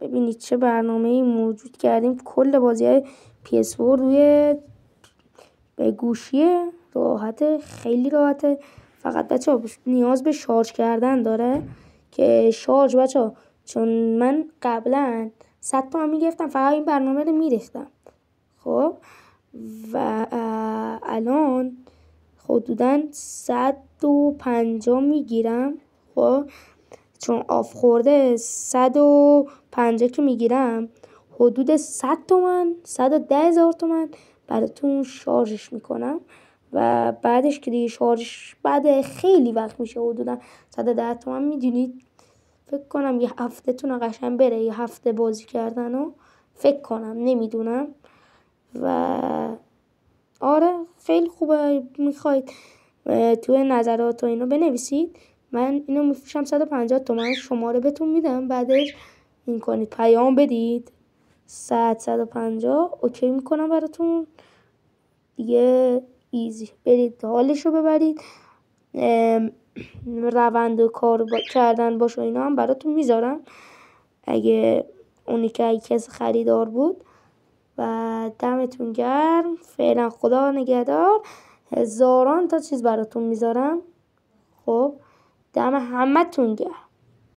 ببینید چه برنامه‌ای موجود کردیم. کل بازی‌های PS4 روی به گوشیه، راحته، خیلی راحته. فقط بچه‌ها نیاز به شارژ کردن داره که شارژ بچه‌ها، چون من قبلا 100 تومن میگرفتم فقط این برنامه رو میریختم. خب و الان حدوداً 150 میگیرم. خب چون آف خورده 150 که میگیرم حدود 100 تومن 110,000 تومن براتون شارژش میکنم و بعدش که دیگه شارژش بعد خیلی وقت میشه حدودا 110 تومن. میدونید فکر کنم یه هفته تون قشنگ بره، یه هفته بازی کردن و فکر کنم، نمیدونم. و آره خیلی خوبه. میخواید توی نظرات و اینو بنویسید، من اینو میفروشم 150 تومن، شماره بهتون میدم، بعدش این کنید پیام بدید 150 اوکی میکنم براتون دیگه. ایزی برید حالشو ببرید. روند و کار کردن باشه اینا هم براتون میذارم اگه اونی که کسی خریدار بود. و دمتون گرم. فعلا خدا نگهدار. هزاران تا چیز براتون میذارم. خب دم همه تون گرم.